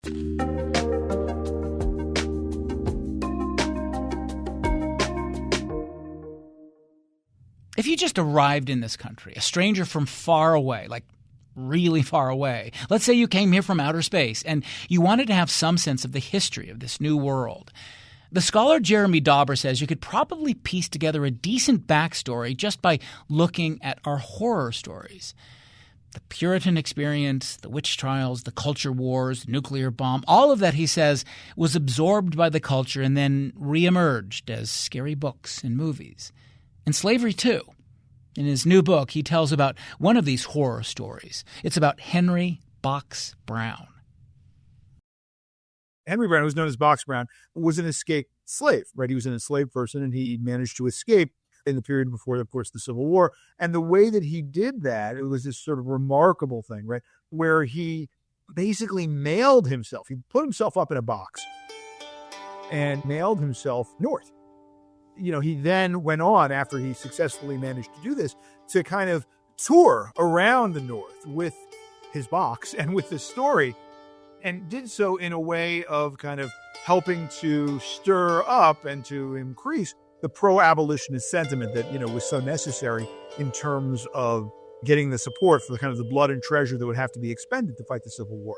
If you just arrived in this country, a stranger from far away, like really far away, let's say you came here from outer space, and you wanted to have some sense of the history of this new world, the scholar Jeremy Dauber says you could probably piece together a decent backstory just by looking at our horror stories. The Puritan experience, the witch trials, the culture wars, the nuclear bomb, all of that, he says, was absorbed by the culture and then reemerged as scary books and movies. And slavery, too. In his new book, he tells about one of these horror stories. It's about Henry Box Brown. Henry Brown, who's known as Box Brown, was an escaped slave, right? He was an enslaved person, and he managed to escape in the period before, of course, the Civil War. And the way that he did that, it was this sort of remarkable thing, right? Where he basically mailed himself. He put himself up in a box and mailed himself north. He then went on, after he successfully managed to do this, to kind of tour around the North with his box and with this story, and did so in a way of kind of helping to stir up and to increase the pro-abolitionist sentiment that, was so necessary in terms of getting the support for the kind of the blood and treasure that would have to be expended to fight the Civil War.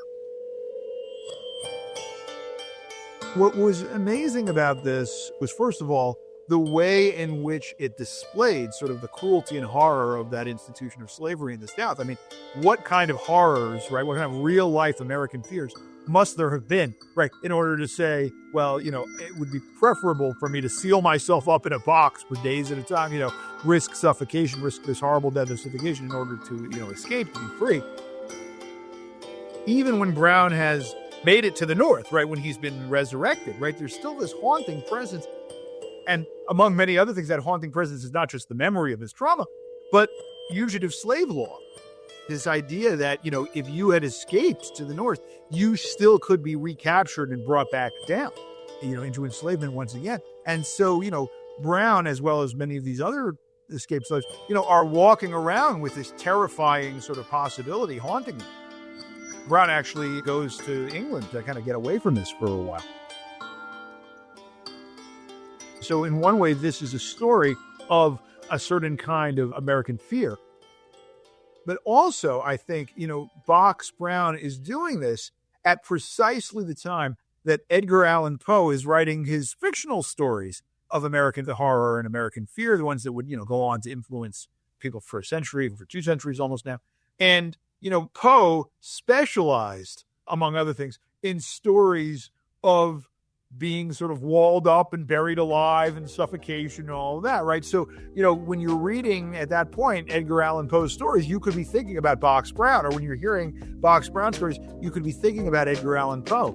What was amazing about this was, first of all, the way in which it displayed sort of the cruelty and horror of that institution of slavery in the South. I mean, what kind of horrors, right? What kind of real life American fears must there have been, right? In order to say, well, it would be preferable for me to seal myself up in a box for days at a time, risk suffocation, risk this horrible death of suffocation in order to, escape, to be free. Even when Brown has made it to the North, right? When he's been resurrected, right? There's still this haunting presence. And among many other things, that haunting presence is not just the memory of his trauma, but fugitive slave law. This idea that, if you had escaped to the North, you still could be recaptured and brought back down, into enslavement once again. And so, Brown, as well as many of these other escaped slaves, are walking around with this terrifying sort of possibility haunting them. Brown actually goes to England to kind of get away from this for a while. So in one way, this is a story of a certain kind of American fear. But also, I think, Box Brown is doing this at precisely the time that Edgar Allan Poe is writing his fictional stories of American horror and American fear, the ones that would, go on to influence people for a century, for 2 centuries almost now. And, Poe specialized, among other things, in stories of being sort of walled up and buried alive and suffocation and all of that, right? So, when you're reading at that point Edgar Allan Poe's stories, you could be thinking about Box Brown, or when you're hearing Box Brown stories, you could be thinking about Edgar Allan Poe.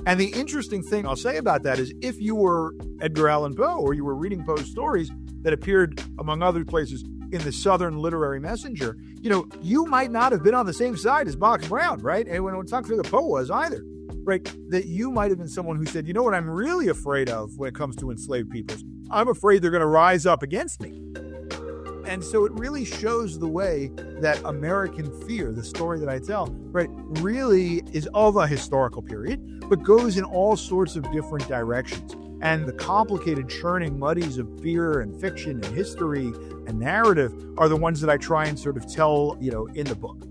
And the interesting thing I'll say about that is, if you were Edgar Allan Poe, or you were reading Poe's stories that appeared, among other places, in the Southern Literary Messenger, you might not have been on the same side as Box Brown, right? And when it's not clear that Poe was either. Right, that you might have been someone who said, what I'm really afraid of when it comes to enslaved peoples? I'm afraid they're going to rise up against me. And so it really shows the way that American fear, the story that I tell, right, really is of a historical period, but goes in all sorts of different directions. And the complicated churning muddies of fear and fiction and history and narrative are the ones that I try and sort of tell, in the book.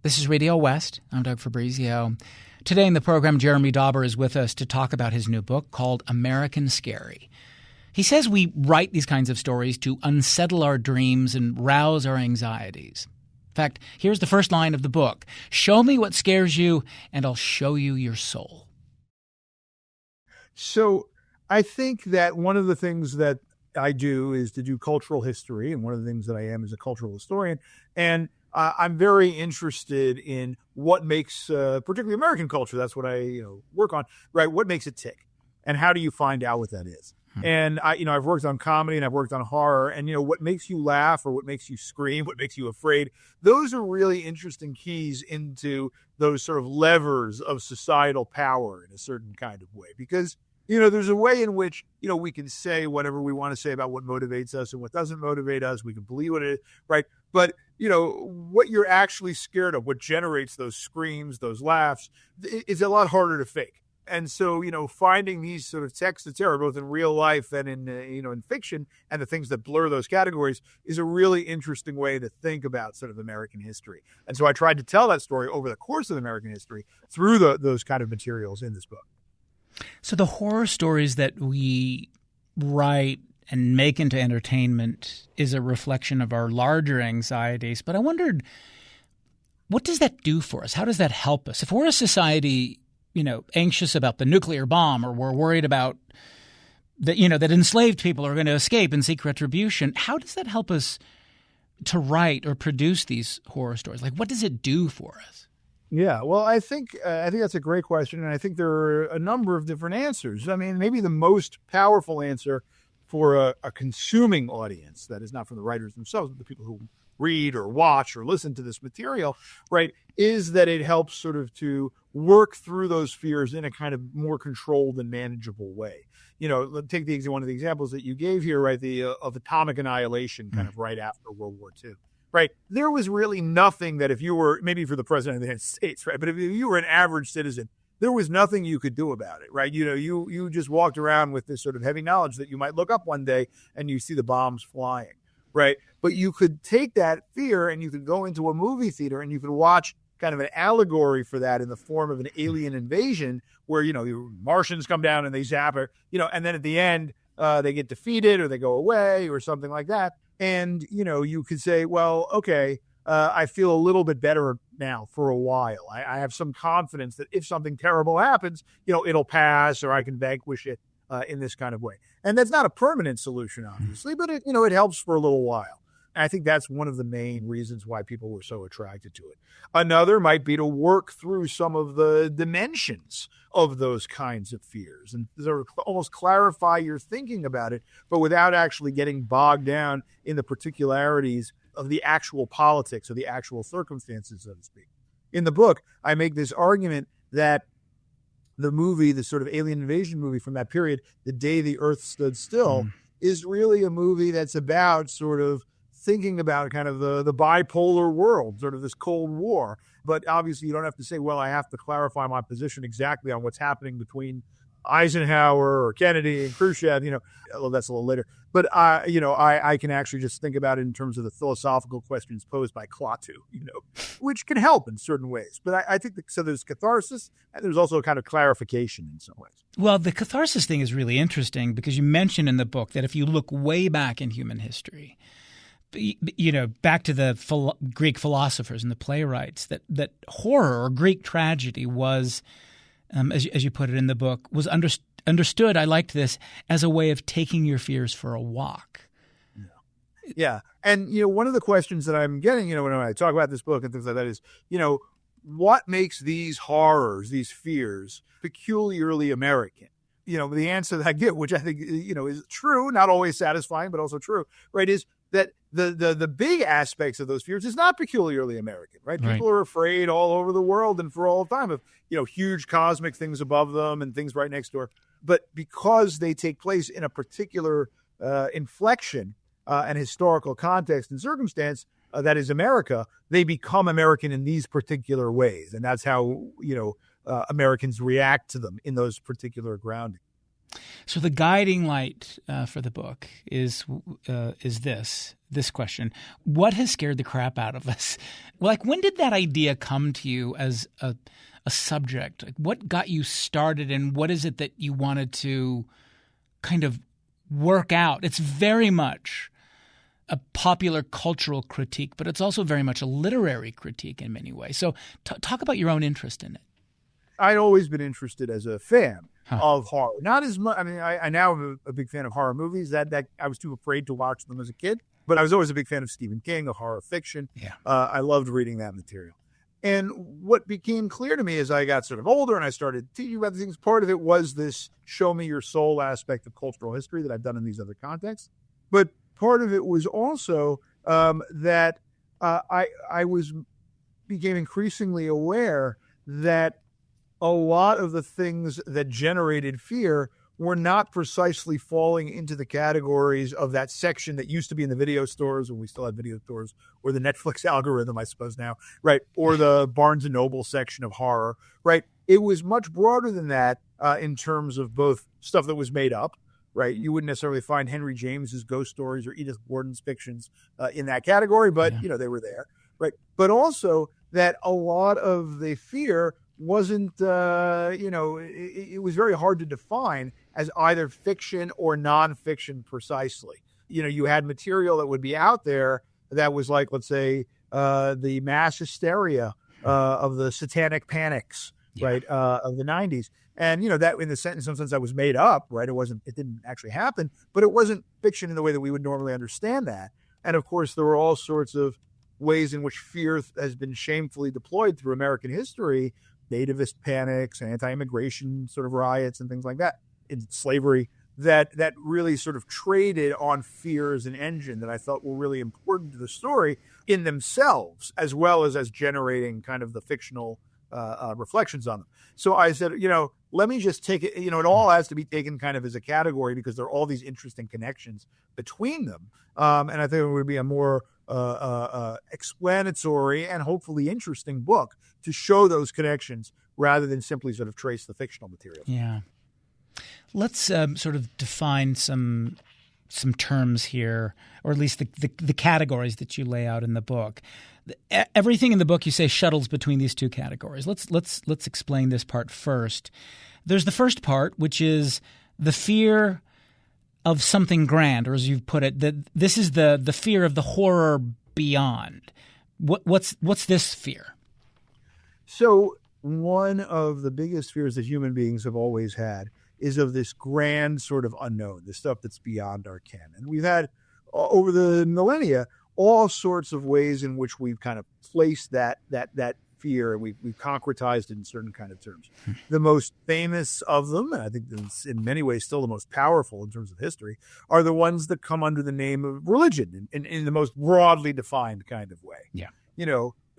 This is Radio West. I'm Doug Fabrizio. Today in the program, Jeremy Dauber is with us to talk about his new book called American Scary. He says we write these kinds of stories to unsettle our dreams and rouse our anxieties. In fact, here's the first line of the book. Show me what scares you, and I'll show you your soul. So I think that one of the things that I do is to do cultural history, and one of the things that I am is a cultural historian. And I'm very interested in what makes, particularly American culture, that's what I work on, right? What makes it tick, and how do you find out what that is? And I've worked on comedy and I've worked on horror, and what makes you laugh or what makes you scream, what makes you afraid, those are really interesting keys into those sort of levers of societal power in a certain kind of way. Because There's a way in which, we can say whatever we want to say about what motivates us and what doesn't motivate us. We can believe what it is, right? But, what you're actually scared of, what generates those screams, those laughs, is a lot harder to fake. And so, finding these sort of texts of terror, both in real life and in fiction, and the things that blur those categories is a really interesting way to think about sort of American history. And so I tried to tell that story over the course of American history through those kind of materials in this book. So the horror stories that we write and make into entertainment is a reflection of our larger anxieties. But I wondered, what does that do for us? How does that help us? If we're a society, anxious about the nuclear bomb, or we're worried about that, that enslaved people are going to escape and seek retribution, how does that help us to write or produce these horror stories? Like, what does it do for us? Yeah, well, I think that's a great question, and I think there are a number of different answers. I mean, maybe the most powerful answer for a consuming audience, that is not from the writers themselves, but the people who read or watch or listen to this material, right, is that it helps sort of to work through those fears in a kind of more controlled and manageable way. Take one of the examples that you gave here, right, of atomic annihilation kind of right after World War II. Right. There was really nothing that if you were, maybe for the president of the United States, right, but if you were an average citizen, there was nothing you could do about it. Right. You just walked around with this sort of heavy knowledge that you might look up one day and you see the bombs flying. Right. But you could take that fear and you could go into a movie theater and you could watch kind of an allegory for that in the form of an alien invasion where, Martians come down and they zap her, and then at the end they get defeated or they go away or something like that. And, you could say, well, okay, I feel a little bit better now for a while. I have some confidence that if something terrible happens, it'll pass or I can vanquish it in this kind of way. And that's not a permanent solution, obviously, but it helps for a little while. And I think that's one of the main reasons why people were so attracted to it. Another might be to work through some of the dimensions of those kinds of fears and sort of almost clarify your thinking about it, but without actually getting bogged down in the particularities of the actual politics or the actual circumstances, so to speak. In the book, I make this argument that the movie, the sort of alien invasion movie from that period, The Day the Earth Stood Still, is really a movie that's about sort of thinking about kind of the bipolar world, sort of this Cold War. But obviously you don't have to say, well, I have to clarify my position exactly on what's happening between Eisenhower or Kennedy and Khrushchev, although that's a little later. But, I can actually just think about it in terms of the philosophical questions posed by Klaatu, which can help in certain ways. But I think so there's catharsis and there's also a kind of clarification in some ways. Well, the catharsis thing is really interesting because you mentioned in the book that if you look way back in human history, back to the Greek philosophers and the playwrights, that horror or Greek tragedy was, as you put it in the book, was understood, I liked this, as a way of taking your fears for a walk. Yeah. And, one of the questions that I'm getting, when I talk about this book and things like that is, what makes these horrors, these fears, peculiarly American? The answer that I give, which I think, is true, not always satisfying, but also true, right, is that the big aspects of those fears is not peculiarly American, right? People are afraid all over the world and for all time of, huge cosmic things above them and things right next door. But because they take place in a particular inflection and historical context and circumstance that is America, they become American in these particular ways. And that's how, Americans react to them in those particular groundings. So the guiding light for the book is this question: what has scared the crap out of us? Like, when did that idea come to you as a subject? Like, what got you started, and what is it that you wanted to kind of work out? It's very much a popular cultural critique, but it's also very much a literary critique in many ways. So talk about your own interest in it. I'd always been interested as a fan of horror. Not as much. I mean, I now am a big fan of horror movies. That I was too afraid to watch them as a kid. But I was always a big fan of Stephen King, of horror fiction. Yeah. I loved reading that material. And what became clear to me as I got sort of older and I started teaching about these things, part of it was this show me your soul aspect of cultural history that I've done in these other contexts. But part of it was also that I became increasingly aware that a lot of the things that generated fear were not precisely falling into the categories of that section that used to be in the video stores when we still had video stores, or the Netflix algorithm, I suppose now, right? Or the Barnes & Noble section of horror, right? It was much broader than that in terms of both stuff that was made up, right? You wouldn't necessarily find Henry James's ghost stories or Edith Wharton's fictions in that category, but, they were there, right? But also that a lot of the fear wasn't, it was very hard to define as either fiction or nonfiction precisely. You had material that would be out there that was like, let's say, the mass hysteria of the satanic panics, right, of the 90s. And, that in some sense that was made up, right? It didn't actually happen, but it wasn't fiction in the way that we would normally understand that. And of course, there were all sorts of ways in which fear has been shamefully deployed through American history, nativist panics, anti-immigration sort of riots and things like that, in slavery, that really sort of traded on fear as an engine that I thought were really important to the story in themselves, as well as generating kind of the fictional reflections on them. So I said, let me just take it, it all has to be taken kind of as a category because there are all these interesting connections between them. And I think it would be a more explanatory and hopefully interesting book to show those connections rather than simply sort of trace the fictional material. Yeah. Let's sort of define some terms here, or at least the categories that you lay out in the book. Everything in the book you say shuttles between these two categories. Let's explain this part first. There's the first part, which is the fear of something grand, or as you've put it, this is the fear of the horror beyond. What's this fear? So one of the biggest fears that human beings have always had is of this grand sort of unknown, the stuff that's beyond our ken. And we've had over the millennia all sorts of ways in which we've kind of placed that fear, and we've concretized it in certain kind of terms. The most famous of them, and I think it's in many ways still the most powerful in terms of history, are the ones that come under the name of religion in the most broadly defined kind of way. Yeah.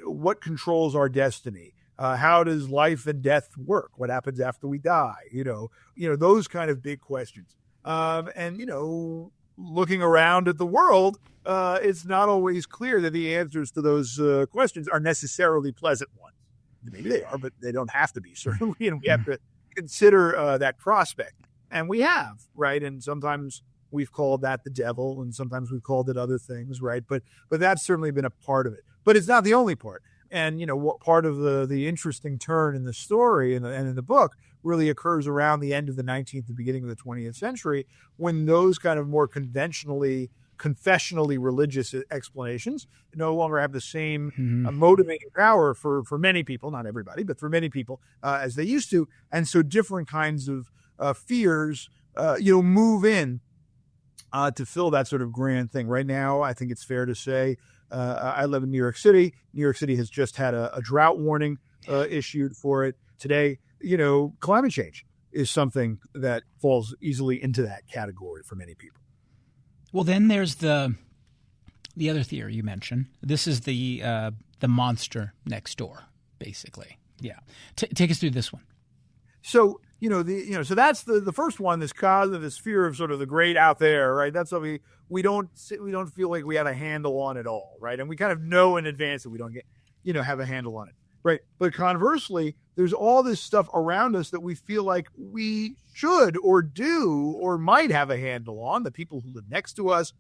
What controls our destiny? How does life and death work? What happens after we die? Those kind of big questions. Looking around at the world, it's not always clear that the answers to those questions are necessarily pleasant ones. Maybe they are, but they don't have to be, certainly. And we have to consider that prospect. And we have, right? And sometimes we've called that the devil, and sometimes we've called it other things, right? But that's certainly been a part of it. But it's not the only part. And, what part of the interesting turn in the story and in the book really occurs around the end of the 19th and beginning of the 20th century, when those kind of more confessionally religious explanations no longer have the same motivating power for many people, not everybody, but for many people as they used to. And so different kinds of fears, move in to fill that sort of grand thing. Right now, I think it's fair to say, I live in New York City. New York City has just had a drought warning issued for it today. Climate change is something that falls easily into that category for many people. Well, then there's the other theory you mentioned. This is the monster next door, basically. Yeah. Take us through this one. So, so that's the first one, this cause of this fear of sort of the great out there, right? That's what we don't feel like we have a handle on it all, right? And we kind of know in advance that we don't have a handle on it, right? But conversely, there's all this stuff around us that we feel like we should or do or might have a handle on, the people who live next to us,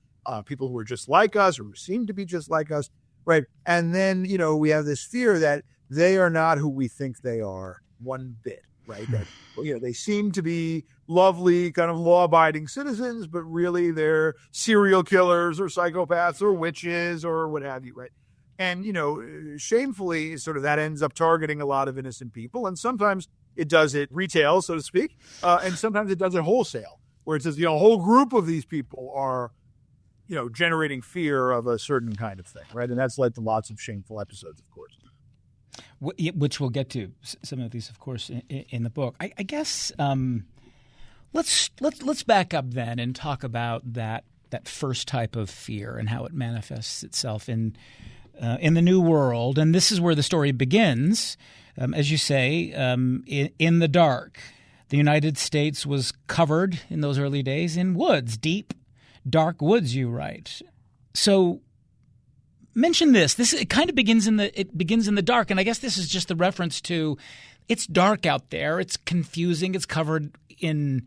people who are just like us or who seem to be just like us, right? And then, we have this fear that they are not who we think they are one bit. Right, that they seem to be lovely, kind of law-abiding citizens, but really they're serial killers or psychopaths or witches or what have you, right? And shamefully, sort of that ends up targeting a lot of innocent people, and sometimes it does it retail, so to speak, and sometimes it does it wholesale, where it says a whole group of these people are, generating fear of a certain kind of thing, right? And that's led to lots of shameful episodes, of course. Which we'll get to some of these, of course, in the book. I guess let's back up then and talk about that first type of fear and how it manifests itself in the New World. And this is where the story begins, as you say, in the dark. the United States was covered in those early days in woods, deep, dark woods, you write. So mention this. It kind of begins in the dark, and I guess this is just the reference to it's dark out there. It's confusing. It's covered in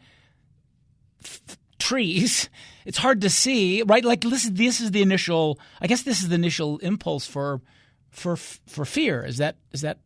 trees. It's hard to see, right? Like this is the initial. I guess this is the initial impulse for fear. Is that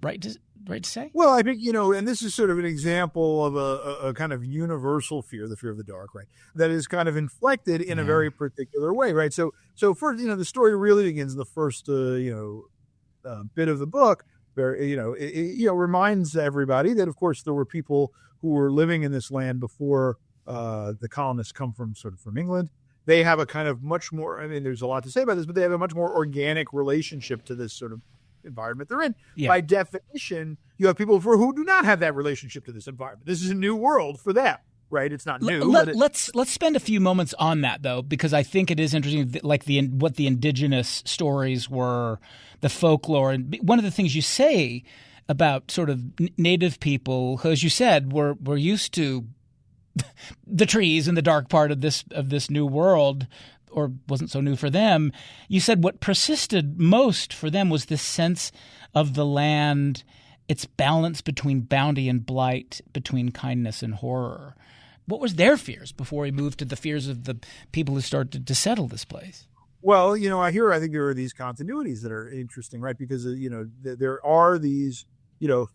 right? Right to say? Well, I think, and this is sort of an example of a kind of universal fear, the fear of the dark, right? That is kind of inflected in a very particular way, right? So first, the story really begins in the first, bit of the book, where, it reminds everybody that, of course, there were people who were living in this land before the colonists come from England. They have a kind of much more, there's a lot to say about this, but they have a much more organic relationship to this sort of environment they're in. Yeah. By definition, you have people who do not have that relationship to this environment. This is a new world for them, right? It's not new. Let's spend a few moments on that, though, because I think it is interesting, like what the indigenous stories were, the folklore. And one of the things you say about sort of native people, who, as you said, were used to the trees in the dark part of this new world, or wasn't so new for them. You said what persisted most for them was this sense of the land, its balance between bounty and blight, between kindness and horror. What was their fears before we moved to the fears of the people who started to settle this place? Well, I think there are these continuities that are interesting, right? Because, there are these,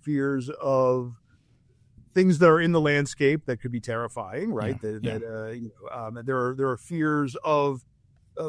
fears of things that are in the landscape that could be terrifying, right? There are fears of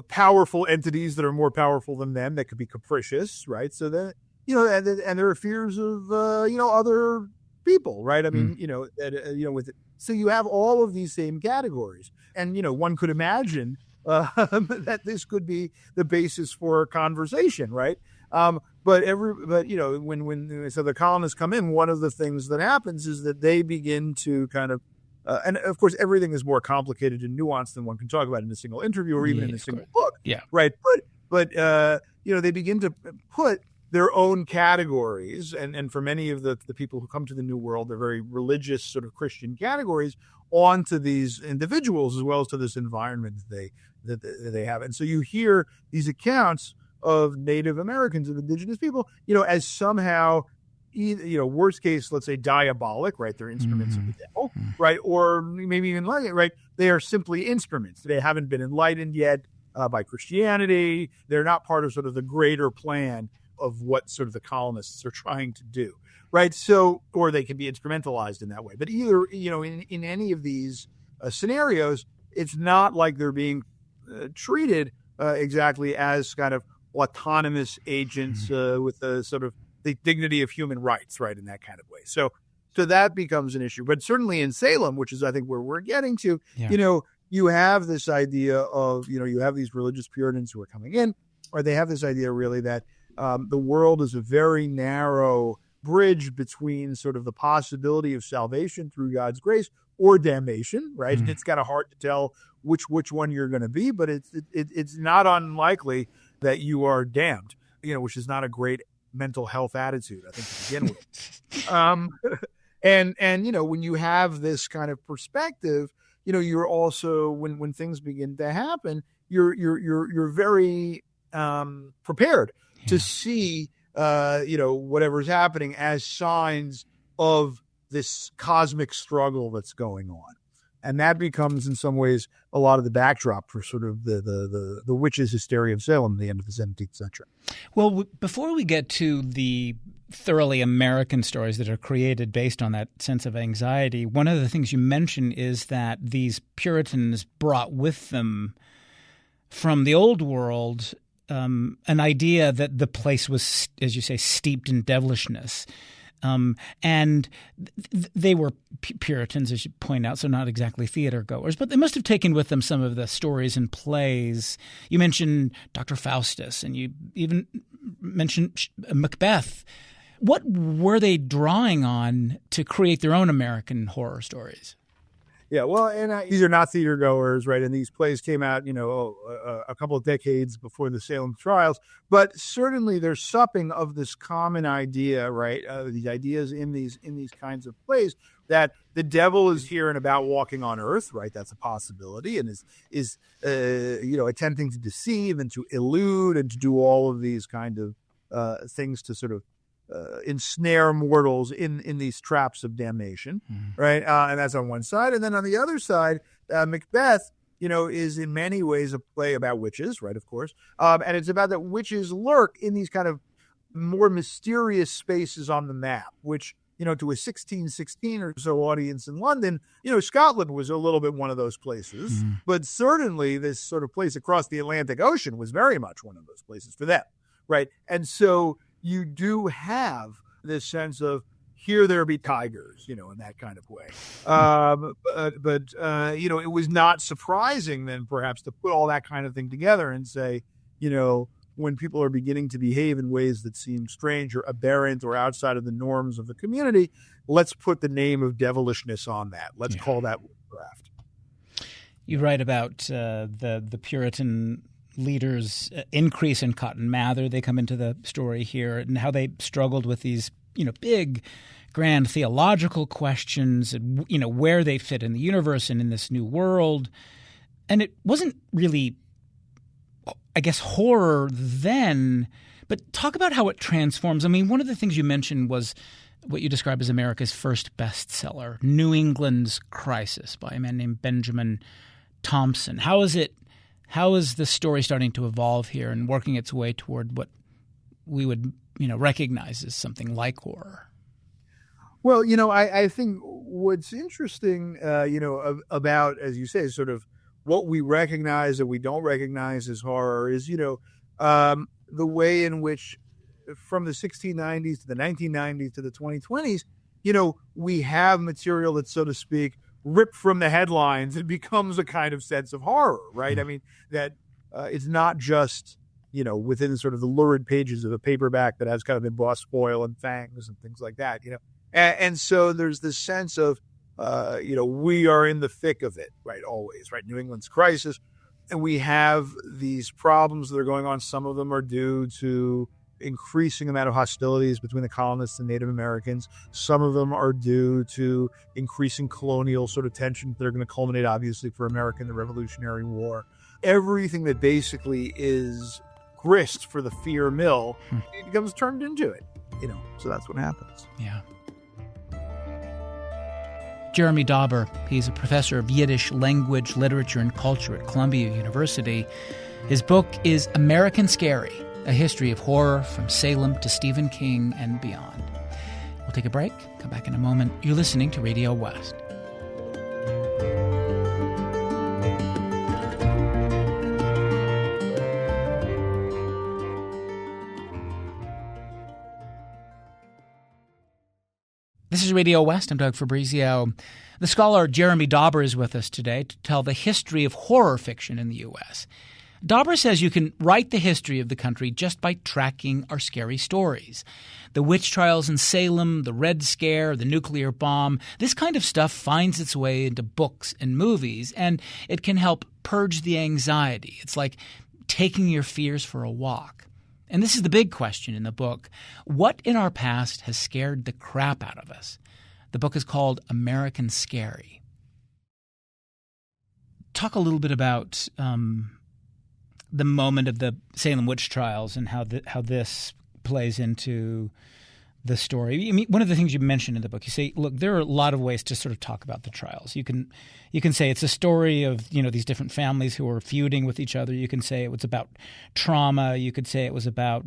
powerful entities that are more powerful than them that could be capricious, right? So that and there are fears of other people, right? With it. So you have all of these same categories, and one could imagine that this could be the basis for a conversation, right? But when the colonists come in, one of the things that happens is that they begin to kind of, and of course everything is more complicated and nuanced than one can talk about in a single interview or even in a single book, right? But they begin to put their own categories, and for many of the people who come to the New World, they're very religious sort of Christian categories onto these individuals as well as to this environment that they have, and so you hear these accounts of Native Americans and indigenous people, as somehow, worst case, let's say diabolic, right? They're instruments of the devil, right? Or maybe even like it, right? They are simply instruments. They haven't been enlightened yet by Christianity. They're not part of sort of the greater plan of what sort of the colonists are trying to do, right? So, or they can be instrumentalized in that way. But either, in any of these scenarios, it's not like they're being treated exactly as kind of autonomous agents with the sort of the dignity of human rights, right, in that kind of way. So that becomes an issue. But certainly in Salem, which is I think where we're getting to, you have this idea of, you have these religious Puritans who are coming in, or they have this idea really that the world is a very narrow bridge between sort of the possibility of salvation through God's grace or damnation, right? And it's kind of hard to tell which one you're going to be, but it's not unlikely that you are damned, which is not a great mental health attitude, I think, to begin with. And when you have this kind of perspective, you're also when things begin to happen, you're very prepared to see whatever's happening as signs of this cosmic struggle that's going on. And that becomes, in some ways, a lot of the backdrop for sort of the witches' hysteria of Salem at the end of the 17th century. Well, before we get to the thoroughly American stories that are created based on that sense of anxiety, one of the things you mention is that these Puritans brought with them from the old world an idea that the place was, as you say, steeped in devilishness. And they were Puritans, as you point out, so not exactly theater goers, but they must have taken with them some of the stories and plays. You mentioned Dr. Faustus, and you even mentioned Macbeth. What were they drawing on to create their own American horror stories? Yeah, well, and these are not theater goers, right? And these plays came out, a couple of decades before the Salem trials. But certainly there's supping of this common idea, right? These ideas in these kinds of plays that the devil is here and about walking on earth, right? That's a possibility, and is attempting to deceive and to elude and to do all of these kind of things to sort of ensnare mortals in these traps of damnation, right? And that's on one side. And then on the other side, Macbeth, is in many ways a play about witches, right, of course. And it's about that witches lurk in these kind of more mysterious spaces on the map, which, to a 1616 or so audience in London, Scotland was a little bit one of those places. But certainly this sort of place across the Atlantic Ocean was very much one of those places for them, right? And so you do have this sense of here there be tigers, in that kind of way. But it was not surprising then perhaps to put all that kind of thing together and say, when people are beginning to behave in ways that seem strange or aberrant or outside of the norms of the community, let's put the name of devilishness on that. Let's call that witchcraft. You write about the Puritan leaders' increase in Cotton Mather. They come into the story here, and how they struggled with these, big, grand theological questions, and, where they fit in the universe and in this new world. And it wasn't really, I guess, horror then, but talk about how it transforms. I mean, one of the things you mentioned was what you describe as America's first bestseller, New England's Crisis, by a man named Benjamin Thompson. How is the story starting to evolve here and working its way toward what we would, recognize as something like horror? Well, I think what's interesting, about, as you say, sort of what we recognize and we don't recognize as horror is, the way in which from the 1690s to the 1990s to the 2020s, we have material that's, so to speak, ripped from the headlines. It becomes a kind of sense of horror, right? I mean, that it's not just, within sort of the lurid pages of a paperback that has kind of embossed foil and fangs and things like that, And so there's this sense of, we are in the thick of it, right? Always, right? New England's crisis. And we have these problems that are going on. Some of them are due to increasing amount of hostilities between the colonists and Native Americans. Some of them are due to increasing colonial sort of tensions that are going to culminate, obviously, for America in the Revolutionary War. Everything that basically is grist for the fear mill, it becomes turned into it, So that's what happens. Yeah. Jeremy Dauber, he's a professor of Yiddish language, literature, and culture at Columbia University. His book is American Scary, a history of horror from Salem to Stephen King and beyond. We'll take a break, come back in a moment. You're listening to Radio West. This is Radio West. I'm Doug Fabrizio. The scholar Jeremy Dauber is with us today to tell the history of horror fiction in the U.S. Dauber says you can write the history of the country just by tracking our scary stories. The witch trials in Salem, the Red Scare, the nuclear bomb, this kind of stuff finds its way into books and movies, and it can help purge the anxiety. It's like taking your fears for a walk. And this is the big question in the book. What in our past has scared the crap out of us? The book is called American Scary. Talk a little bit about the moment of the Salem witch trials and how this plays into the story. I mean, one of the things you mentioned in the book, you say, look, there are a lot of ways to sort of talk about the trials. You can say it's a story of, these different families who are feuding with each other. You can say it was about trauma. You could say it was about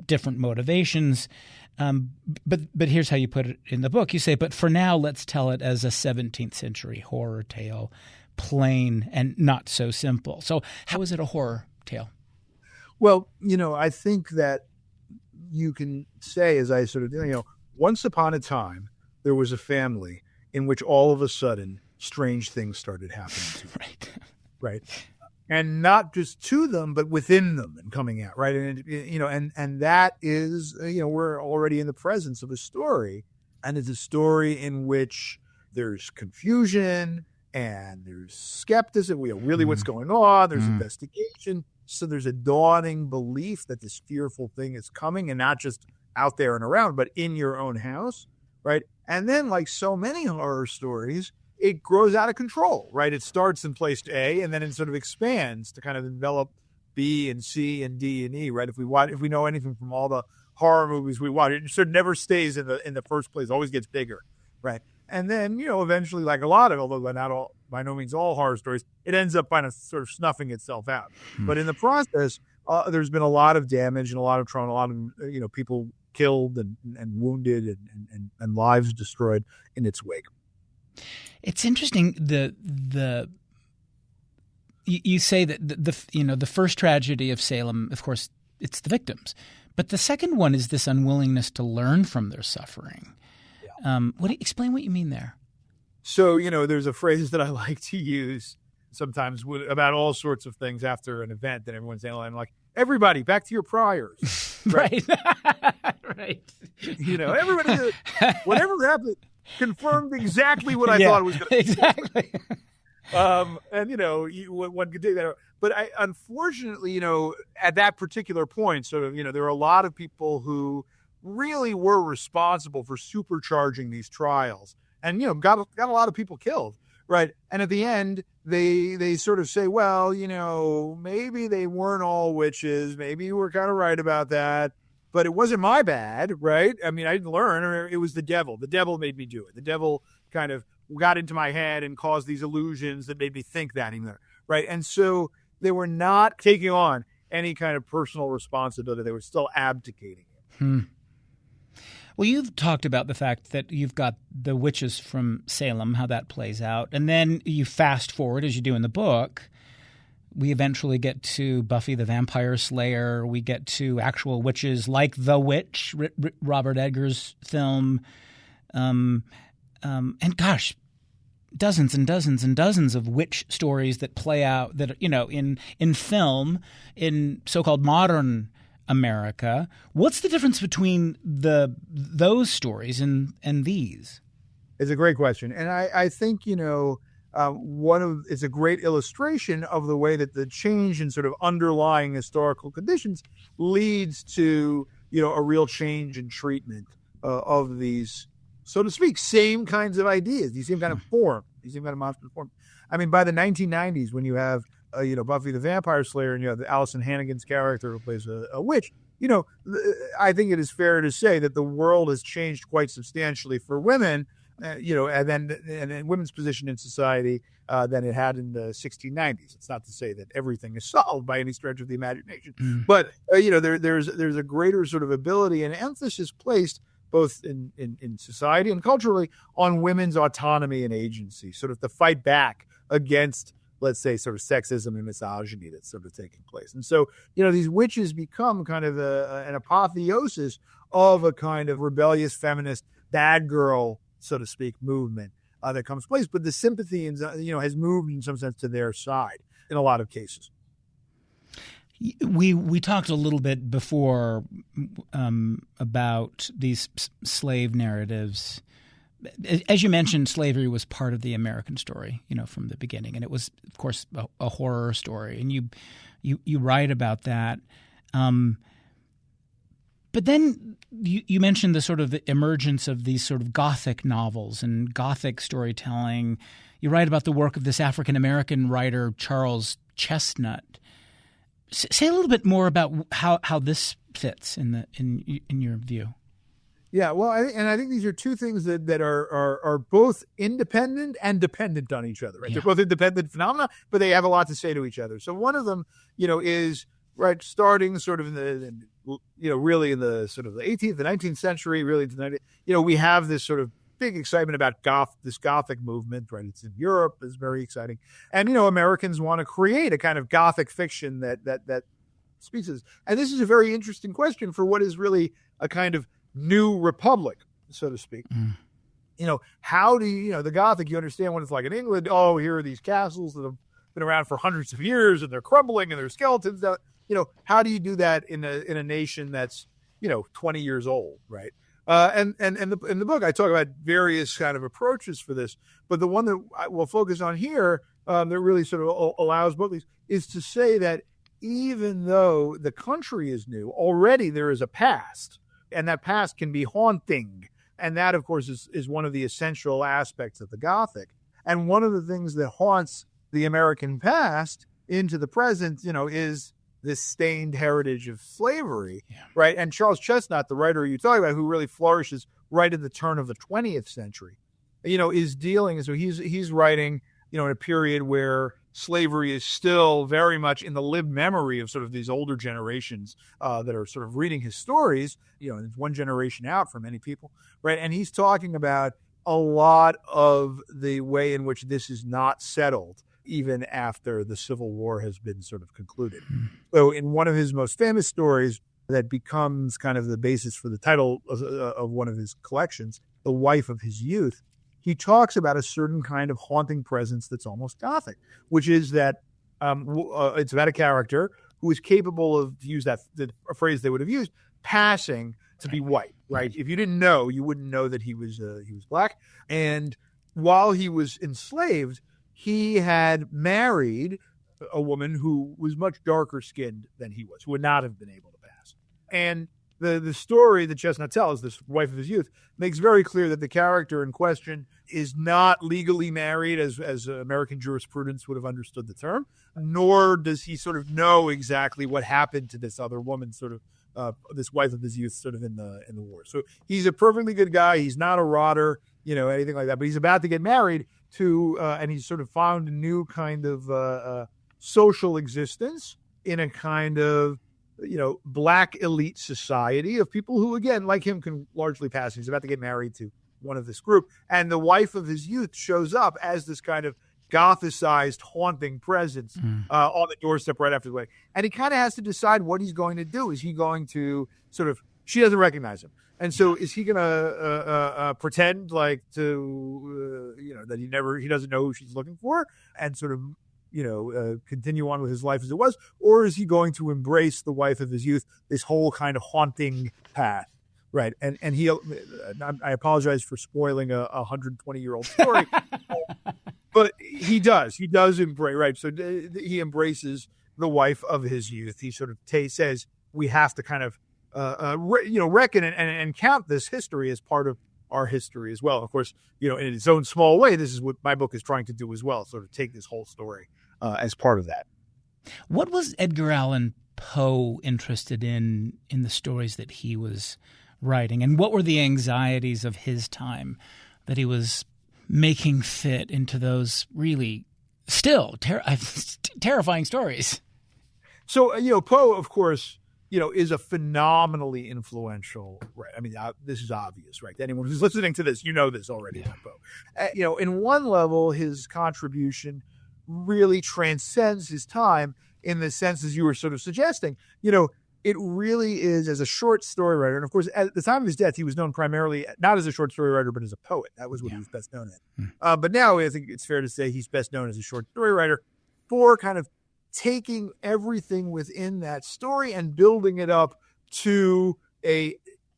different motivations. But here's how you put it in the book. You say, but for now, let's tell it as a 17th century horror tale, plain and not so simple. So how is it a horror tale? Well, I think that you can say, as I sort of, once upon a time, there was a family in which all of a sudden strange things started happening to them. Right. And not just to them, but within them and coming out. Right. And that is, we're already in the presence of a story, and it's a story in which there's confusion and there's skepticism. Really what's going on? There's investigation. So there's a dawning belief that this fearful thing is coming, and not just out there and around, but in your own house. right? And then, like so many horror stories, it grows out of control, right? It starts in place A, and then it sort of expands to kind of envelop B and C and D and E, right? If we know anything from all the horror movies we watch, it sort of never stays in the first place. It always gets bigger, right? And then, eventually, like a lot of, although not all, by no means all horror stories, it ends up kind of sort of snuffing itself out. But in the process, there's been a lot of damage and a lot of trauma, a lot of, people killed and wounded and lives destroyed in its wake. It's interesting. You say that the first tragedy of Salem, of course, it's the victims, but the second one is this unwillingness to learn from their suffering. Yeah. Explain what you mean there? So there's a phrase that I like to use sometimes about all sorts of things after an event, and everyone's saying, I'm like, everybody, back to your priors, right? Right. Everybody, whatever happened, confirmed exactly what I thought it was going to be. Exactly. One could do that. But unfortunately, at that particular point, sort of, there are a lot of people who really were responsible for supercharging these trials and, got a lot of people killed. Right. And at the end, they sort of say, well, maybe they weren't all witches. Maybe you were kind of right about that. But it wasn't my bad. Right. I mean, I didn't learn, or it was the devil. The devil made me do it. The devil kind of got into my head and caused these illusions that made me think that either. Right. And so they were not taking on any kind of personal responsibility. They were still abdicating it. Well, you've talked about the fact that you've got the witches from Salem, how that plays out. And then you fast forward, as you do in the book. We eventually get to Buffy the Vampire Slayer. We get to actual witches like The Witch, Robert Eggers' film. And gosh, dozens and dozens and dozens of witch stories that play out that, in film, in so-called modern America. What's the difference between those stories and these? It's a great question. And I think, it's a great illustration of the way that the change in sort of underlying historical conditions leads to, a real change in treatment of these, so to speak, same kinds of ideas, these same kind of form, these same kind of monster form. I mean, by the 1990s, when you have Buffy the Vampire Slayer, and you have Allison Hannigan's character who plays a witch, I think it is fair to say that the world has changed quite substantially for women, and women's position in society than it had in the 1690s. It's not to say that everything is solved by any stretch of the imagination, but there's a greater sort of ability and emphasis placed both in society and culturally on women's autonomy and agency, sort of to fight back against, let's say, sort of sexism and misogyny that's sort of taking place. And so, these witches become kind of an apotheosis of a kind of rebellious feminist bad girl, so to speak, movement that comes place. But the sympathy, has moved in some sense to their side in a lot of cases. We talked a little bit before about these slave narratives. As you mentioned, slavery was part of the American story, from the beginning, and it was, of course, a horror story. And you write about that. But then you mentioned the sort of emergence of these sort of Gothic novels and Gothic storytelling. You write about the work of this African-American writer, Charles Chestnut. Say a little bit more about how this fits in your view. Yeah, well, I think these are two things that are both independent and dependent on each other. Right? Yeah. They're both independent phenomena, but they have a lot to say to each other. So one of them, is right starting sort of really in the sort of the 18th, the 19th century, really to the 19th, we have this sort of big excitement about this Gothic movement, right? It's in Europe, it's very exciting, and Americans want to create a kind of Gothic fiction that speaks to this. And this is a very interesting question for what is really a kind of new republic, so to speak. How do you, the Gothic, you understand what it's like in England. Oh, here are these castles that have been around for hundreds of years and they're crumbling and there's skeletons. How do you do that in a nation that's, 20 years old, right? And in the book, I talk about various kind of approaches for this, but the one that I will focus on here that really sort of allows both these is to say that even though the country is new, already there is a past, and that past can be haunting And that, of course, is one of the essential aspects of the Gothic. And one of the things that haunts the American past into the present, is this stained heritage of slavery, right? And Charles Chestnut, the writer you talk about, who really flourishes right at the turn of the 20th century, is dealing. So he's writing, in a period where slavery is still very much in the lived memory of sort of these older generations that are sort of reading his stories. And it's one generation out for many people, right? And he's talking about a lot of the way in which this is not settled, even after the Civil War has been sort of concluded. So in one of his most famous stories that becomes kind of the basis for the title of one of his collections, The Wife of His Youth, he talks about a certain kind of haunting presence that's almost Gothic, which is that it's about a character who is capable of, to use a phrase they would have used, passing to be white, right? If you didn't know, you wouldn't know that he was black. And while he was enslaved, he had married a woman who was much darker skinned than he was, who would not have been able to pass. And the story that Chestnut tells, this wife of his youth, makes very clear that the character in question is not legally married as American jurisprudence would have understood the term, nor does he sort of know exactly what happened to this other woman, sort of this wife of his youth, sort of in the war. So he's a perfectly good guy. He's not a rotter, anything like that. But he's about to get married to, and he's sort of found a new kind of social existence in a kind of, black elite society of people who, again, like him, can largely pass. He's about to get married to one of this group. And the wife of his youth shows up as this kind of Gothicized, haunting presence on the doorstep right after the wedding. And he kind of has to decide what he's going to do. Is he going to she doesn't recognize him. And so is he going to pretend like that he doesn't know who she's looking for and sort of, continue on with his life as it was? Or is he going to embrace the wife of his youth, this whole kind of haunting path? Right. And I apologize for spoiling a 120-year-old story. But he does embrace, right? So he embraces the wife of his youth. He sort of says we have to kind of, reckon and count this history as part of our history as well. Of course, in its own small way, this is what my book is trying to do as well, sort of take this whole story as part of that. What was Edgar Allan Poe interested in the stories that he was writing, and what were the anxieties of his time that he was making fit into those really still terrifying stories? So, Poe, of course, is a phenomenally influential, right? I mean, this is obvious, right? Anyone who's listening to this, this already about Poe. In one level, his contribution really transcends his time in the sense, as you were sort of suggesting, it really is as a short story writer. And of course, at the time of his death, he was known primarily not as a short story writer, but as a poet. That was what he was best known at. But now I think it's fair to say he's best known as a short story writer for kind of taking everything within that story and building it up to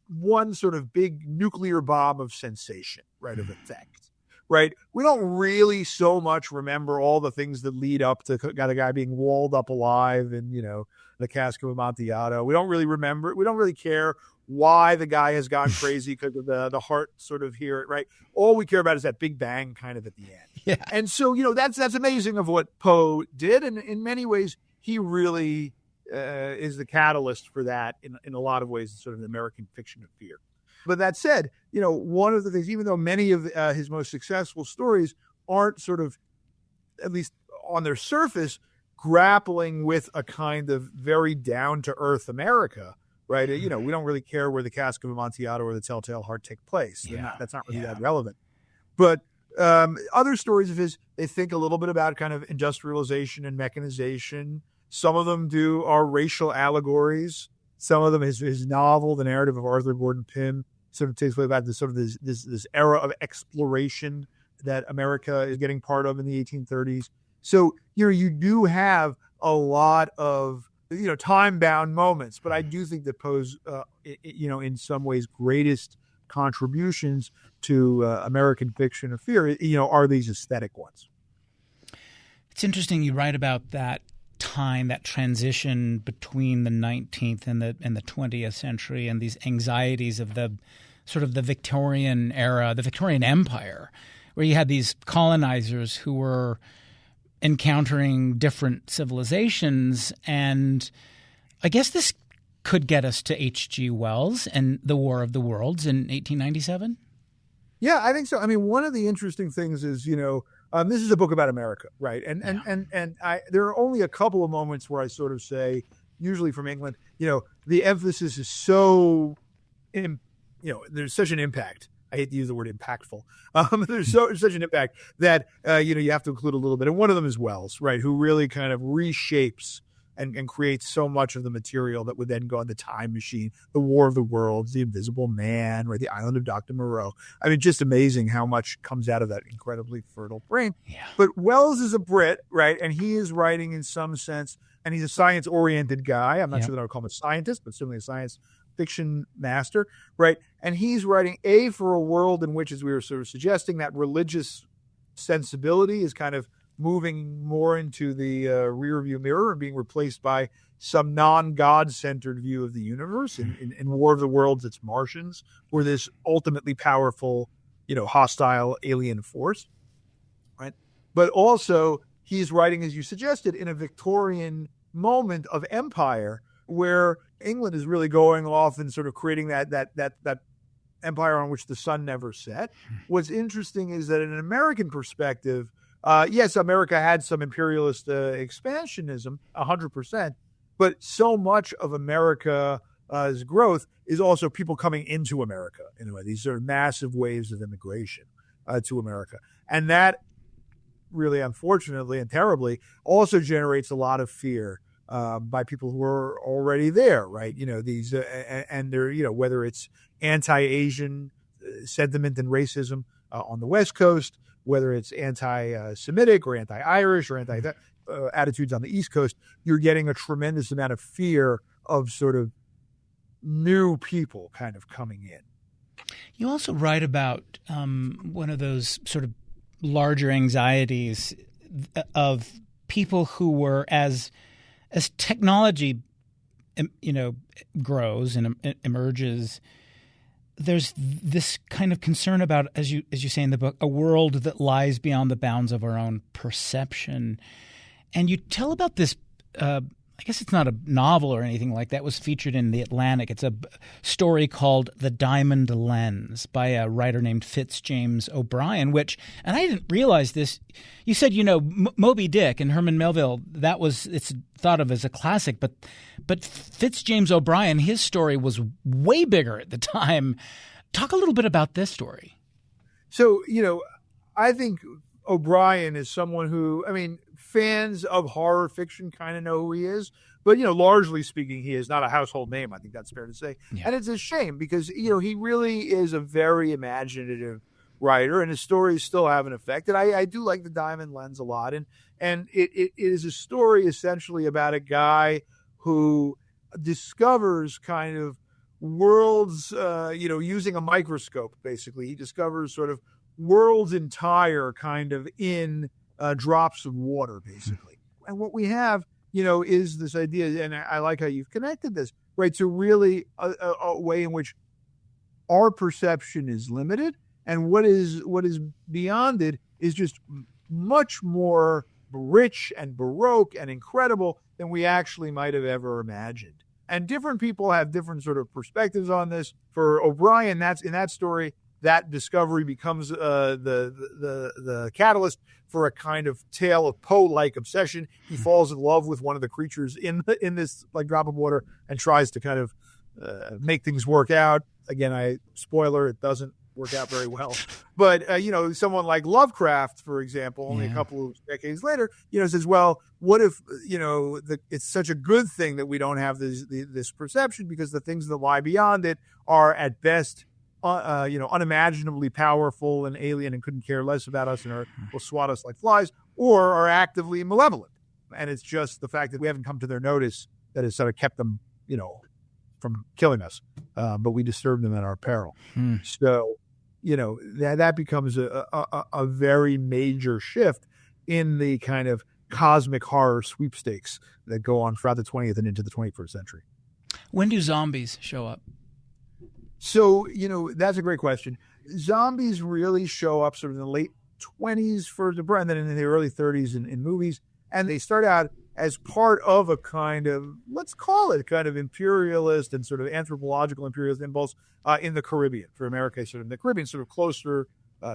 one sort of big nuclear bomb of sensation, right, of effect, right? We don't really so much remember all the things that lead up to the guy being walled up alive and, the cask of Amontillado. We don't really remember it. We don't really care why the guy has gone crazy because of the heart sort of here, right? All we care about is that big bang kind of at the end. Yeah. And so, that's amazing of what Poe did. And in many ways, he really is the catalyst for that in a lot of ways, sort of the American fiction of fear. But that said, one of the things, even though many of his most successful stories aren't sort of, at least on their surface, grappling with a kind of very down-to-earth America, right? We don't really care where the cask of Amontillado or the Telltale Heart take place. That's not really that relevant. But other stories of his, they think a little bit about kind of industrialization and mechanization. Some of them are racial allegories. Some of them, his novel, The Narrative of Arthur Gordon Pym, sort of takes place about this era of exploration that America is getting part of in the 1830s. So, you do have a lot of, time-bound moments, but I do think that Poe's, in some ways greatest contributions to American fiction of fear, are these aesthetic ones. It's interesting you write about that time, that transition between the 19th and the 20th century, and these anxieties of the sort of the Victorian era, the Victorian Empire, where you had these colonizers who were encountering different civilizations. And I guess this could get us to H.G. Wells and the War of the Worlds in 1897. Yeah, I think so. I mean, one of the interesting things is, this is a book about America, right? And there are only a couple of moments where I sort of say, usually from England, the emphasis is so, there's such an impact. I hate to use the word impactful. There's such an impact that, you have to include a little bit. And one of them is Wells, right, who really kind of reshapes and creates so much of the material that would then go on the Time Machine, the War of the Worlds, the Invisible Man, right, the Island of Dr. Moreau. I mean, just amazing how much comes out of that incredibly fertile brain. Yeah. But Wells is a Brit, right, and he is writing in some sense, and he's a science-oriented guy. I'm not sure that I would call him a scientist, but certainly a science fiction master, right? And he's writing for a world in which, as we were sort of suggesting, that religious sensibility is kind of moving more into the rearview mirror and being replaced by some non-God-centered view of the universe. In War of the Worlds, it's Martians, or this ultimately powerful, hostile alien force, right? But also, he's writing, as you suggested, in a Victorian moment of empire where England is really going off and sort of creating that empire on which the sun never set. What's interesting is that in an American perspective, yes, America had some imperialist expansionism, 100%, but so much of America's growth is also people coming into America in a way. These are massive waves of immigration to America. And that really, unfortunately and terribly, also generates a lot of fear by people who are already there, right? These, and they're, whether it's anti-Asian sentiment and racism on the West Coast, whether it's anti-Semitic or anti-Irish or attitudes on the East Coast, you're getting a tremendous amount of fear of sort of new people kind of coming in. You also write about one of those sort of larger anxieties of people who were, as technology, grows and emerges, there's this kind of concern about, as you say in the book, a world that lies beyond the bounds of our own perception. And you tell about this, I guess it's not a novel or anything like that, was featured in The Atlantic. It's a story called The Diamond Lens by a writer named Fitzjames O'Brien, which, and I didn't realize this, you said, Moby Dick and Herman Melville, it's thought of as a classic, but Fitzjames O'Brien, his story was way bigger at the time. Talk a little bit about this story. So, I think O'Brien is someone who, fans of horror fiction kind of know who he is, but, largely speaking, he is not a household name. I think that's fair to say. Yeah. And it's a shame because, he really is a very imaginative writer and his stories still have an effect. And I do like The Diamond Lens a lot. And it is a story essentially about a guy who discovers kind of worlds, using a microscope, basically. He discovers sort of worlds entire kind of in drops of water, basically. And what we have, is this idea, and I like how you've connected this, right, to really a way in which our perception is limited, and what is beyond it is just much more rich and baroque and incredible than we actually might have ever imagined. And different people have different sort of perspectives on this. For O'Brien, that's in that story, that discovery becomes the catalyst for a kind of tale of Poe-like obsession. He falls in love with one of the creatures in this like drop of water and tries to kind of make things work out. Again, spoiler, it doesn't work out very well. But someone like Lovecraft, for example, only a couple of decades later, says, well, what if it's such a good thing that we don't have this perception, because the things that lie beyond it are at best unimaginably powerful and alien and couldn't care less about us and will swat us like flies, or are actively malevolent. And it's just the fact that we haven't come to their notice that has sort of kept them, from killing us. But we disturb them at our peril. So, that becomes a very major shift in the kind of cosmic horror sweepstakes that go on throughout the 20th and into the 21st century. When do zombies show up? So, that's a great question. Zombies really show up sort of in the late 20s for the brand, and then in the early 30s in movies. And they start out as part of a kind of, let's call it kind of imperialist and sort of anthropological imperialist impulse in the Caribbean, for America, sort of in the Caribbean, sort of closer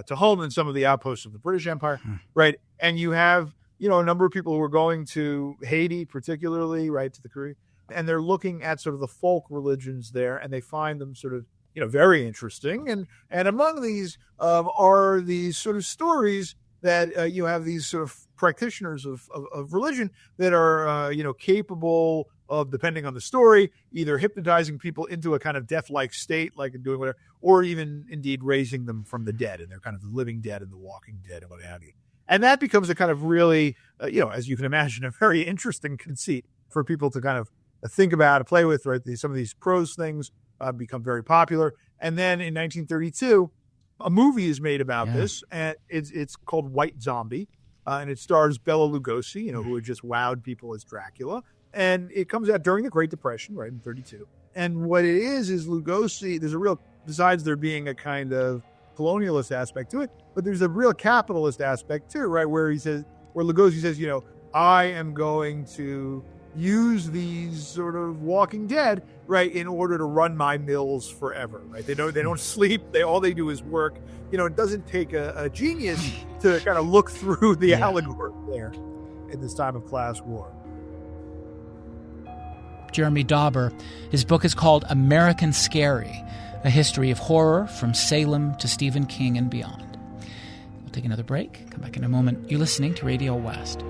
to home than some of the outposts of the British Empire, right? And you have, a number of people who are going to Haiti, particularly, right, to the Caribbean, and they're looking at sort of the folk religions there, and they find them sort of, very interesting. And among these are these sort of stories that you have these sort of practitioners of religion that are, capable of, depending on the story, either hypnotizing people into a kind of death-like state, like doing whatever, or even indeed raising them from the dead, and they're kind of the living dead and the walking dead and what have you. And that becomes a kind of really, as you can imagine, a very interesting conceit for people to kind of think about and play with, right? Some of these prose things become very popular. And then in 1932, a movie is made about this, and it's called White Zombie, and it stars Bela Lugosi, who had just wowed people as Dracula. And it comes out during the Great Depression, right, in 32. And what it is Lugosi, there's a real, besides there being a kind of colonialist aspect to it, but there's a real capitalist aspect too, right, where Lugosi says, I am going to use these sort of Walking Dead, right, in order to run my mills forever, right? They don't sleep. All they do is work. It doesn't take a genius to kind of look through the allegory there in this time of class war. Jeremy Dauber. His book is called American Scary, a history of horror from Salem to Stephen King and beyond. We'll take another break. Come back in a moment. You're listening to Radio West.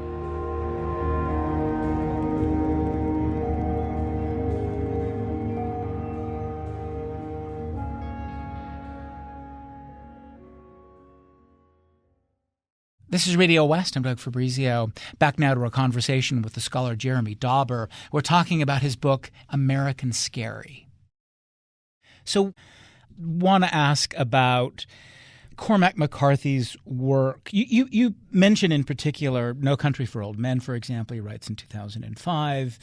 This is Radio West. I'm Doug Fabrizio. Back now to our conversation with the scholar Jeremy Dauber. We're talking about his book, American Scary. So, want to ask about Cormac McCarthy's work. You mention in particular No Country for Old Men, for example. He writes in 2005.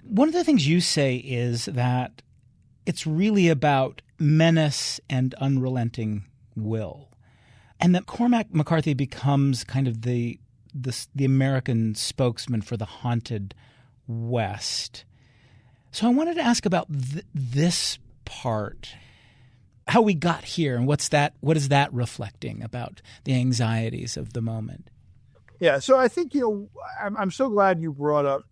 One of the things you say is that it's really about menace and unrelenting will. And that Cormac McCarthy becomes kind of the American spokesman for the haunted West. So I wanted to ask about this part, how we got here, and what is that reflecting about the anxieties of the moment? Yeah, so I think, I'm so glad you brought up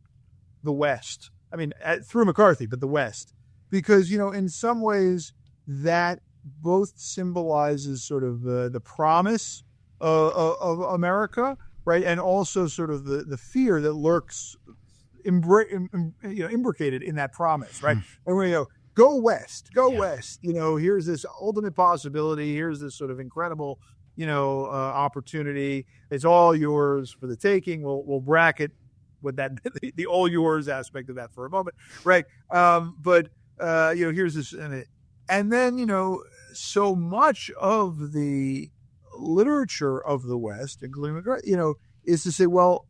the West. I mean, through McCarthy, but the West. Because, in some ways that both symbolizes sort of the promise of America, right, and also sort of the fear that lurks, imbricated in that promise, right? And we go west, west. Here's this ultimate possibility. Here's this sort of incredible, opportunity. It's all yours for the taking. We'll bracket with that the all yours aspect of that for a moment, right? But here's this. And then, so much of the literature of the West, including McCarthy, is to say, well,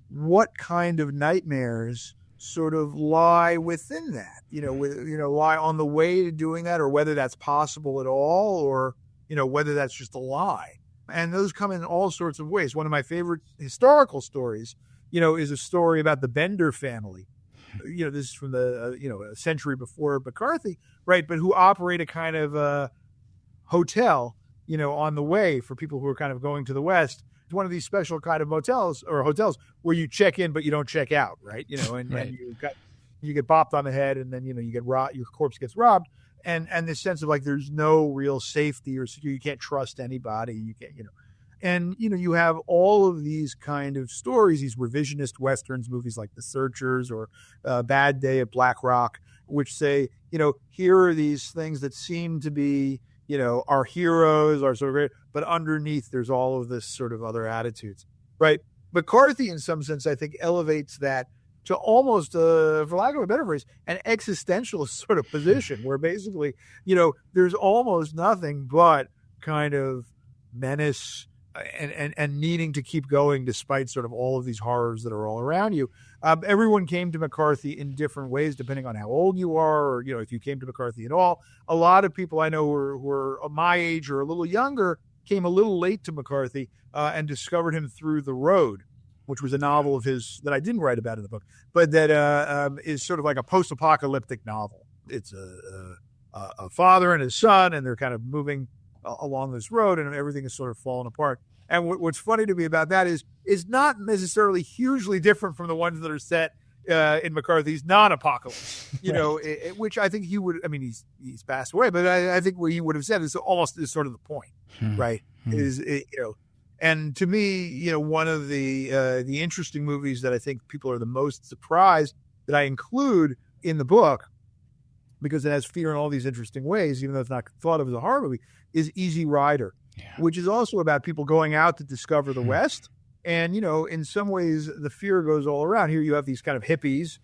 what kind of nightmares sort of lie within that, lie on the way to doing that, or whether that's possible at all, or, whether that's just a lie. And those come in all sorts of ways. One of my favorite historical stories, is a story about the Bender family. This is from a century before McCarthy, right? But who operate a kind of hotel, on the way for people who are kind of going to the West. It's one of these special kind of motels or hotels where you check in, but you don't check out, right? And you get bopped on the head, and then, you get robbed, your corpse gets robbed. And this sense of like, there's no real safety, or you can't trust anybody. You can't, And, you have all of these kind of stories, these revisionist Westerns, movies like The Searchers or Bad Day at Black Rock, which say, here are these things that seem to be, our heroes are so great, but underneath there's all of this sort of other attitudes, right? McCarthy, in some sense, I think elevates that to almost, for lack of a better phrase, an existentialist sort of position where basically, there's almost nothing but kind of menace and needing to keep going despite sort of all of these horrors that are all around you. Everyone came to McCarthy in different ways, depending on how old you are, or if you came to McCarthy at all. A lot of people I know who were my age or a little younger came a little late to McCarthy and discovered him through The Road, which was a novel of his that I didn't write about in the book, but that is sort of like a post-apocalyptic novel. It's a father and his son, and they're kind of moving along this road, and everything is sort of falling apart. And what's funny to me about that is not necessarily hugely different from the ones that are set in McCarthy's non-apocalypse, which I think he would. I mean, he's passed away, but I think what he would have said is almost is sort of the point, right? And to me, one of the interesting movies that I think people are the most surprised that I include in the book, because it has fear in all these interesting ways, even though it's not thought of as a horror movie, is Easy Rider, which is also about people going out to discover the West. And, in some ways, the fear goes all around. Here you have these kind of hippies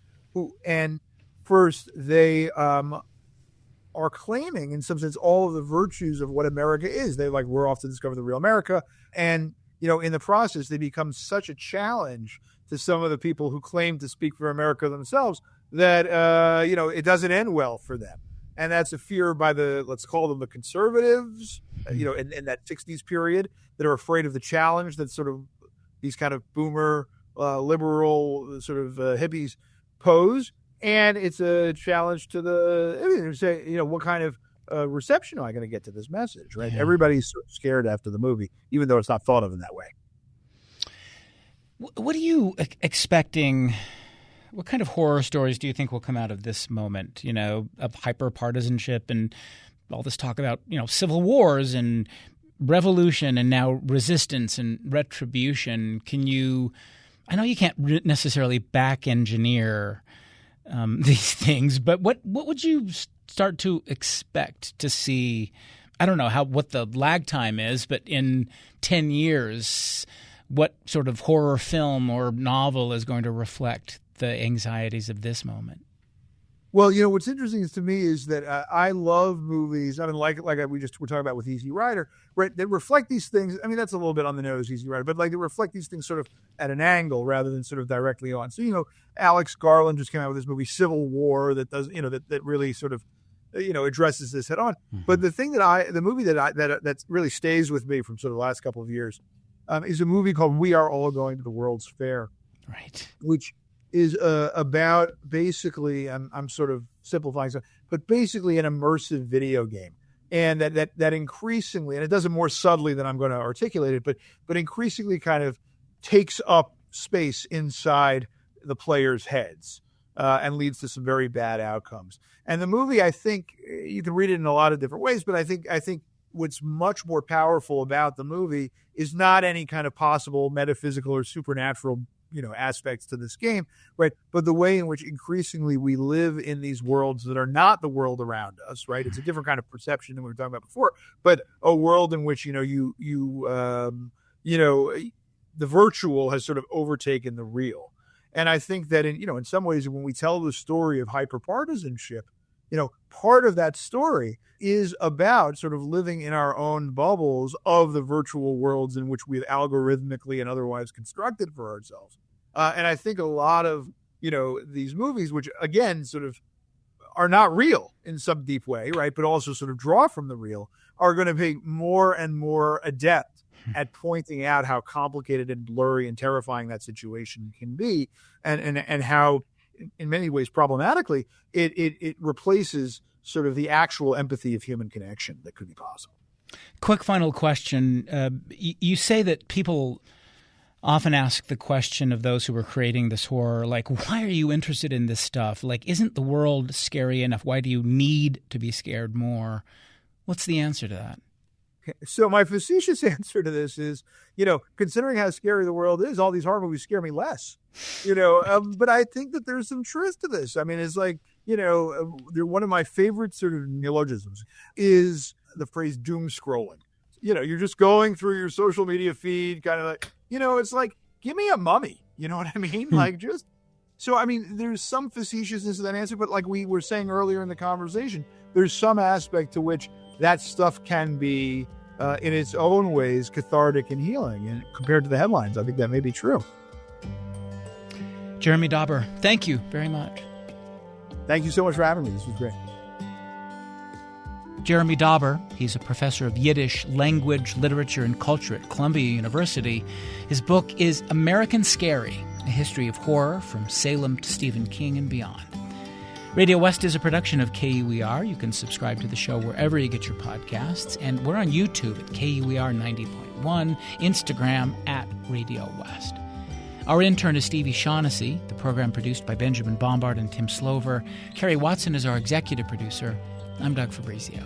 and first they are claiming, in some sense, all of the virtues of what America is. They're like, we're off to discover the real America. And, in the process, they become such a challenge to some of the people who claim to speak for America themselves that, it doesn't end well for them. And that's a fear by let's call them the conservatives, in that 60s period, that are afraid of the challenge that sort of these kind of boomer, liberal sort of hippies pose. And it's a challenge to what kind of reception am I going to get to this message, right? Yeah. Everybody's sort of scared after the movie, even though it's not thought of in that way. What are you expecting? What kind of horror stories do you think will come out of this moment, of hyper-partisanship and all this talk about, civil wars and revolution and now resistance and retribution? I know you can't necessarily back engineer these things, but what would you start to expect to see? I don't know what the lag time is, but in 10 years, what sort of horror film or novel is going to reflect the anxieties of this moment? Well, what's interesting to me is that I love movies. I mean, like we just were talking about with Easy Rider, right? That reflect these things. I mean, that's a little bit on the nose, Easy Rider, but they reflect these things sort of at an angle rather than sort of directly on. So, Alex Garland just came out with this movie Civil War that does, that really sort of, addresses this head on. Mm-hmm. But the movie that really stays with me from sort of the last couple of years is a movie called We Are All Going to the World's Fair, right? Which is about basically, I'm sort of simplifying stuff, but basically an immersive video game. And that increasingly, and it does it more subtly than I'm going to articulate it, but increasingly kind of takes up space inside the players' heads and leads to some very bad outcomes. And the movie, I think, you can read it in a lot of different ways, but I think what's much more powerful about the movie is not any kind of possible metaphysical or supernatural aspects to this game, right? But the way in which increasingly we live in these worlds that are not the world around us, right? It's a different kind of perception than we were talking about before, but a world in which, the virtual has sort of overtaken the real. And I think that in some ways, when we tell the story of hyperpartisanship, part of that story is about sort of living in our own bubbles of the virtual worlds in which we've algorithmically and otherwise constructed for ourselves. And I think a lot of, these movies, which again, sort of are not real in some deep way, right? But also sort of draw from the real, are going to be more and more adept at pointing out how complicated and blurry and terrifying that situation can be. And how, in many ways, problematically, it replaces sort of the actual empathy of human connection that could be possible. Quick final question. You say that people often ask the question of those who are creating this horror, like, why are you interested in this stuff? Like, isn't the world scary enough? Why do you need to be scared more? What's the answer to that? So my facetious answer to this is, considering how scary the world is, all these horror movies scare me less, but I think that there's some truth to this. I mean, it's like, one of my favorite sort of neologisms is the phrase doom scrolling. You're just going through your social media feed, kind of like, it's like, give me a mummy. You know what I mean? So, I mean, there's some facetiousness to that answer, but like we were saying earlier in the conversation, there's some aspect to which that stuff can be, in its own ways, cathartic and healing. And compared to the headlines, I think that may be true. Jeremy Dauber, thank you very much. Thank you so much for having me. This was great. Jeremy Dauber, he's a professor of Yiddish language, literature, and culture at Columbia University. His book is American Scary, a history of horror from Salem to Stephen King and beyond. Radio West is a production of KUER. You can subscribe to the show wherever you get your podcasts. And we're on YouTube at KUER 90.1, Instagram at Radio West. Our intern is Stevie Shaughnessy, the program produced by Benjamin Bombard and Tim Slover. Kerry Watson is our executive producer. I'm Doug Fabrizio.